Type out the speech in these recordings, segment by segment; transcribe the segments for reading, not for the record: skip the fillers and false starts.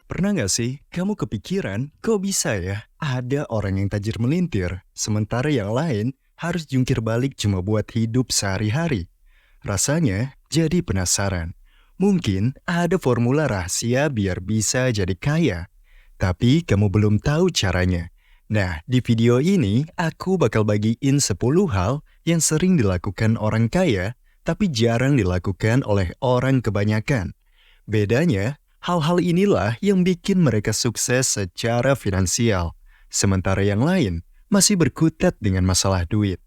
Pernah nggak sih kamu kepikiran, kok bisa ya ada orang yang tajir melintir, sementara yang lain harus jungkir balik cuma buat hidup sehari-hari? Rasanya jadi penasaran. Mungkin ada formula rahasia biar bisa jadi kaya, tapi kamu belum tahu caranya. Nah, di video ini aku bakal bagiin 10 hal yang sering dilakukan orang kaya, tapi jarang dilakukan oleh orang kebanyakan. Bedanya, hal-hal inilah yang bikin mereka sukses secara finansial, sementara yang lain masih berkutat dengan masalah duit.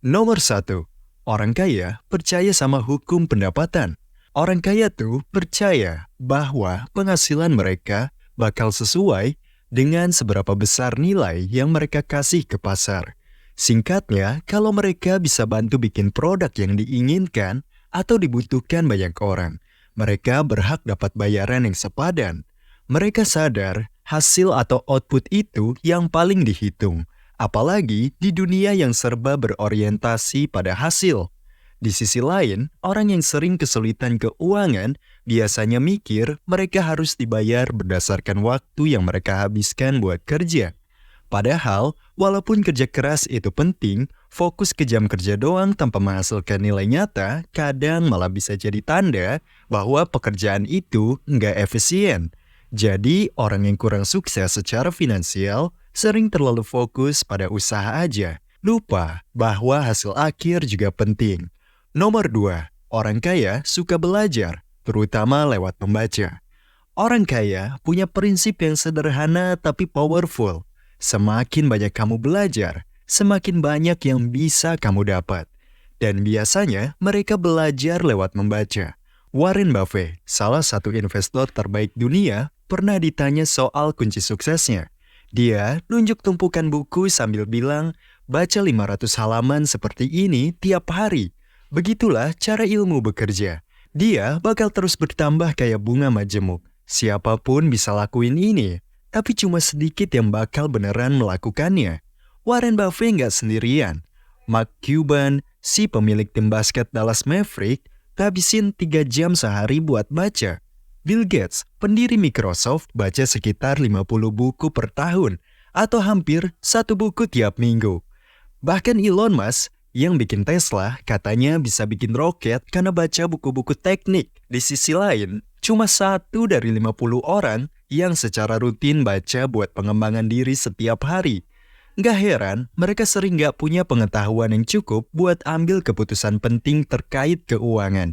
Nomor satu, orang kaya percaya sama hukum pendapatan. Orang kaya tuh percaya bahwa penghasilan mereka bakal sesuai dengan seberapa besar nilai yang mereka kasih ke pasar. Singkatnya, kalau mereka bisa bantu bikin produk yang diinginkan atau dibutuhkan banyak orang, mereka berhak dapat bayaran yang sepadan. Mereka sadar hasil atau output itu yang paling dihitung, apalagi di dunia yang serba berorientasi pada hasil. Di sisi lain, orang yang sering kesulitan keuangan biasanya mikir mereka harus dibayar berdasarkan waktu yang mereka habiskan buat kerja. Padahal, walaupun kerja keras itu penting, fokus ke jam kerja doang tanpa menghasilkan nilai nyata kadang malah bisa jadi tanda bahwa pekerjaan itu nggak efisien. Jadi, orang yang kurang sukses secara finansial sering terlalu fokus pada usaha aja, lupa bahwa hasil akhir juga penting. Nomor 2, orang kaya suka belajar, terutama lewat membaca. Orang kaya punya prinsip yang sederhana tapi powerful. Semakin banyak kamu belajar, semakin banyak yang bisa kamu dapat. Dan biasanya mereka belajar lewat membaca. Warren Buffett, salah satu investor terbaik dunia, pernah ditanya soal kunci suksesnya. Dia nunjuk tumpukan buku sambil bilang, baca 500 halaman seperti ini tiap hari. Begitulah cara ilmu bekerja. Dia bakal terus bertambah kayak bunga majemuk. Siapapun bisa lakuin ini, tapi cuma sedikit yang bakal beneran melakukannya. Warren Buffett nggak sendirian. Mark Cuban, si pemilik tim basket Dallas Mavericks, habisin 3 jam sehari buat baca. Bill Gates, pendiri Microsoft, baca sekitar 50 buku per tahun, atau hampir 1 buku tiap minggu. Bahkan Elon Musk, yang bikin Tesla, katanya bisa bikin roket karena baca buku-buku teknik. Di sisi lain, cuma 1 dari 50 orang yang secara rutin baca buat pengembangan diri setiap hari. Nggak heran, mereka sering nggak punya pengetahuan yang cukup buat ambil keputusan penting terkait keuangan.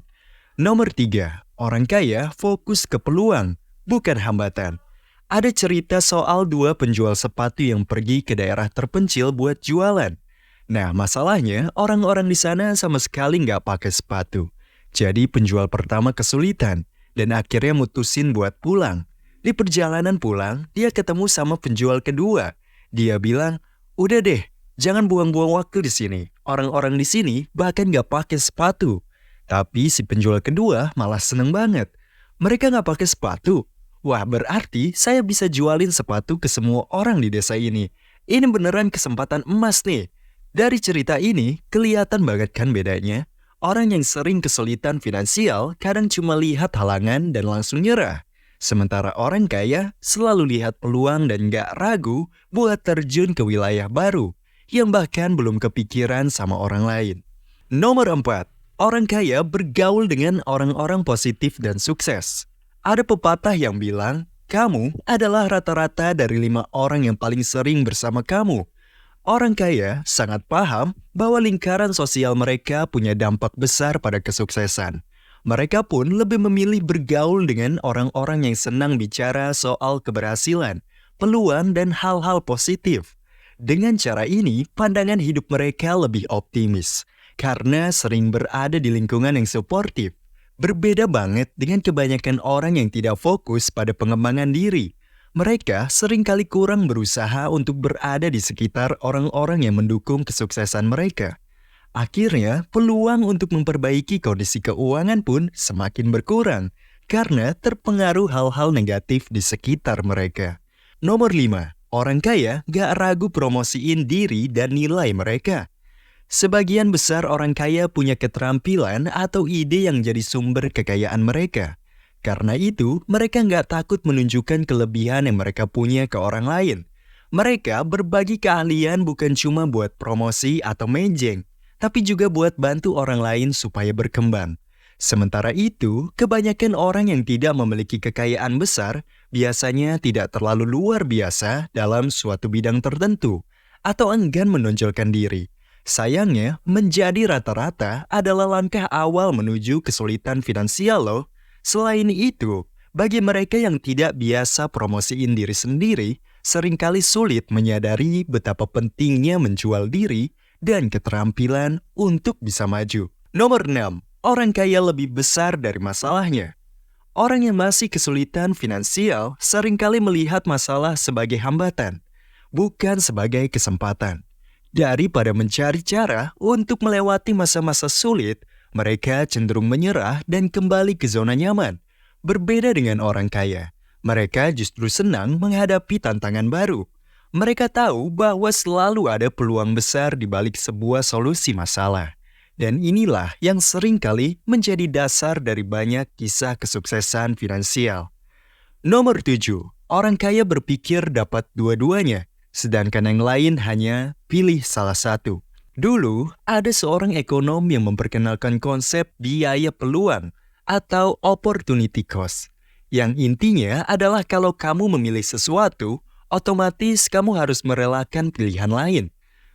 Nomor 3, orang kaya fokus ke peluang, bukan hambatan. Ada cerita soal 2 penjual sepatu yang pergi ke daerah terpencil buat jualan. Nah, masalahnya orang-orang di sana sama sekali nggak pakai sepatu. Jadi penjual pertama kesulitan dan akhirnya mutusin buat pulang. Di perjalanan pulang, dia ketemu sama penjual kedua. Dia bilang, udah deh, jangan buang-buang waktu di sini. Orang-orang di sini bahkan nggak pakai sepatu. Tapi si penjual kedua malah seneng banget. Mereka nggak pakai sepatu. Wah, berarti saya bisa jualin sepatu ke semua orang di desa ini. Ini beneran kesempatan emas nih. Dari cerita ini, kelihatan banget kan bedanya? Orang yang sering kesulitan finansial kadang cuma lihat halangan dan langsung nyerah. Sementara orang kaya selalu lihat peluang dan gak ragu buat terjun ke wilayah baru yang bahkan belum kepikiran sama orang lain. Nomor 4, orang kaya bergaul dengan orang-orang positif dan sukses. Ada pepatah yang bilang, kamu adalah rata-rata dari 5 orang yang paling sering bersama kamu. Orang kaya sangat paham bahwa lingkaran sosial mereka punya dampak besar pada kesuksesan. Mereka pun lebih memilih bergaul dengan orang-orang yang senang bicara soal keberhasilan, peluang, dan hal-hal positif. Dengan cara ini, pandangan hidup mereka lebih optimis, karena sering berada di lingkungan yang suportif. Berbeda banget dengan kebanyakan orang yang tidak fokus pada pengembangan diri. Mereka seringkali kurang berusaha untuk berada di sekitar orang-orang yang mendukung kesuksesan mereka. Akhirnya, peluang untuk memperbaiki kondisi keuangan pun semakin berkurang karena terpengaruh hal-hal negatif di sekitar mereka. Nomor 5, orang kaya gak ragu promosiin diri dan nilai mereka. Sebagian besar orang kaya punya keterampilan atau ide yang jadi sumber kekayaan mereka. Karena itu, mereka nggak takut menunjukkan kelebihan yang mereka punya ke orang lain. Mereka berbagi keahlian bukan cuma buat promosi atau mejeng, tapi juga buat bantu orang lain supaya berkembang. Sementara itu, kebanyakan orang yang tidak memiliki kekayaan besar biasanya tidak terlalu luar biasa dalam suatu bidang tertentu atau enggan menonjolkan diri. Sayangnya, menjadi rata-rata adalah langkah awal menuju kesulitan finansial loh. Selain itu, bagi mereka yang tidak biasa promosiin diri sendiri, seringkali sulit menyadari betapa pentingnya menjual diri dan keterampilan untuk bisa maju. Nomor 6. Orang kaya lebih besar dari masalahnya. Orang yang masih kesulitan finansial seringkali melihat masalah sebagai hambatan, bukan sebagai kesempatan. Daripada mencari cara untuk melewati masa-masa sulit, mereka cenderung menyerah dan kembali ke zona nyaman. Berbeda dengan orang kaya, mereka justru senang menghadapi tantangan baru. Mereka tahu bahwa selalu ada peluang besar di balik sebuah solusi masalah. Dan inilah yang seringkali menjadi dasar dari banyak kisah kesuksesan finansial. Nomor 7. Orang kaya berpikir dapat dua-duanya, sedangkan yang lain hanya pilih salah satu. Dulu, ada seorang ekonom yang memperkenalkan konsep biaya peluang atau opportunity cost. Yang intinya adalah kalau kamu memilih sesuatu, otomatis kamu harus merelakan pilihan lain.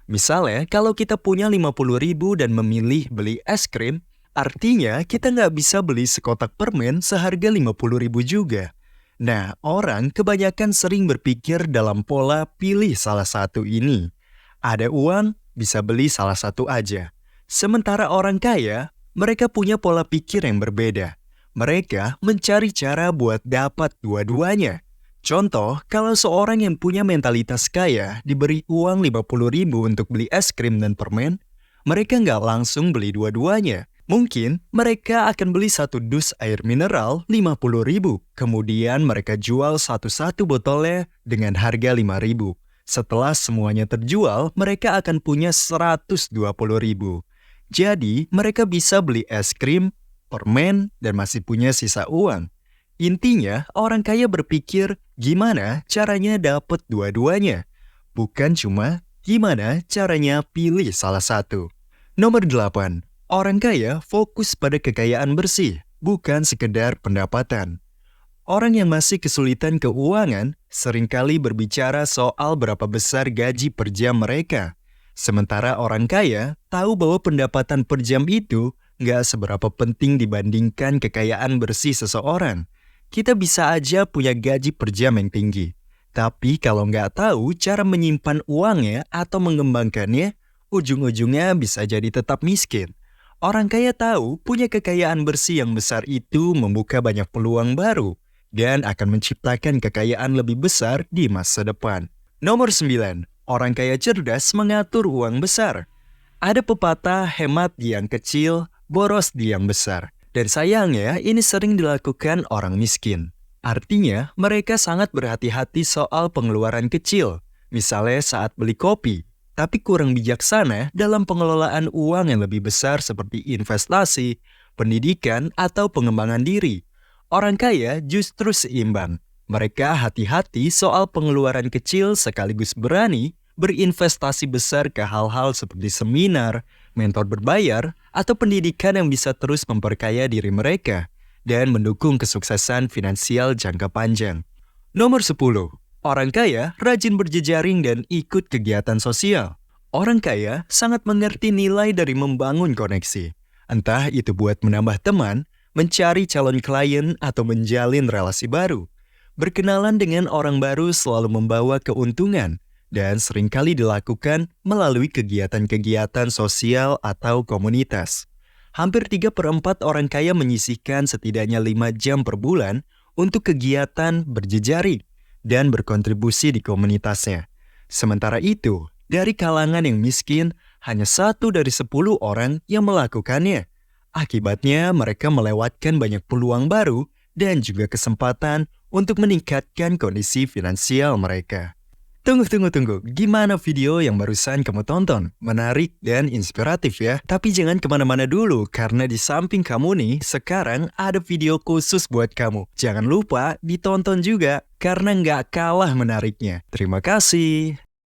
Misalnya, kalau kita punya 50.000 dan memilih beli es krim, artinya kita nggak bisa beli sekotak permen seharga 50.000 juga. Nah, orang kebanyakan sering berpikir dalam pola pilih salah satu ini. Ada uang, bisa beli salah satu aja. Sementara orang kaya, mereka punya pola pikir yang berbeda. Mereka mencari cara buat dapat dua-duanya. Contoh, kalau seorang yang punya mentalitas kaya diberi uang 50.000 untuk beli es krim dan permen, mereka nggak langsung beli dua-duanya. Mungkin mereka akan beli satu dus air mineral 50.000, kemudian mereka jual satu-satu botolnya dengan harga 5.000. Setelah semuanya terjual, mereka akan punya 120.000. Jadi, mereka bisa beli es krim, permen, dan masih punya sisa uang. Intinya, orang kaya berpikir gimana caranya dapat dua-duanya, bukan cuma gimana caranya pilih salah satu. Nomor 8. Orang kaya fokus pada kekayaan bersih, bukan sekedar pendapatan. Orang yang masih kesulitan keuangan seringkali berbicara soal berapa besar gaji per jam mereka. Sementara orang kaya tahu bahwa pendapatan per jam itu nggak seberapa penting dibandingkan kekayaan bersih seseorang. Kita bisa aja punya gaji per jam yang tinggi. Tapi kalau nggak tahu cara menyimpan uangnya atau mengembangkannya, ujung-ujungnya bisa jadi tetap miskin. Orang kaya tahu punya kekayaan bersih yang besar itu membuka banyak peluang baru dan akan menciptakan kekayaan lebih besar di masa depan. Nomor 9. Orang kaya cerdas mengatur uang besar. Ada pepatah hemat di yang kecil, boros di yang besar. Dan sayangnya ini sering dilakukan orang miskin. Artinya mereka sangat berhati-hati soal pengeluaran kecil. Misalnya saat beli kopi, tapi kurang bijaksana dalam pengelolaan uang yang lebih besar seperti investasi, pendidikan, atau pengembangan diri. Orang kaya justru seimbang. Mereka hati-hati soal pengeluaran kecil sekaligus berani berinvestasi besar ke hal-hal seperti seminar, mentor berbayar, atau pendidikan yang bisa terus memperkaya diri mereka dan mendukung kesuksesan finansial jangka panjang. Nomor 10. Orang kaya rajin berjejaring dan ikut kegiatan sosial. Orang kaya sangat mengerti nilai dari membangun koneksi. Entah itu buat menambah teman, mencari calon klien, atau menjalin relasi baru. Berkenalan dengan orang baru selalu membawa keuntungan dan seringkali dilakukan melalui kegiatan-kegiatan sosial atau komunitas. Hampir 3/4 orang kaya menyisihkan setidaknya 5 jam per bulan untuk kegiatan berjejaring dan berkontribusi di komunitasnya. Sementara itu, dari kalangan yang miskin, hanya 1 dari 10 orang yang melakukannya. Akibatnya, mereka melewatkan banyak peluang baru dan juga kesempatan untuk meningkatkan kondisi finansial mereka. Tunggu. Gimana video yang barusan kamu tonton? Menarik dan inspiratif ya. Tapi jangan kemana-mana dulu, karena di samping kamu nih, sekarang ada video khusus buat kamu. Jangan lupa ditonton juga, karena nggak kalah menariknya. Terima kasih.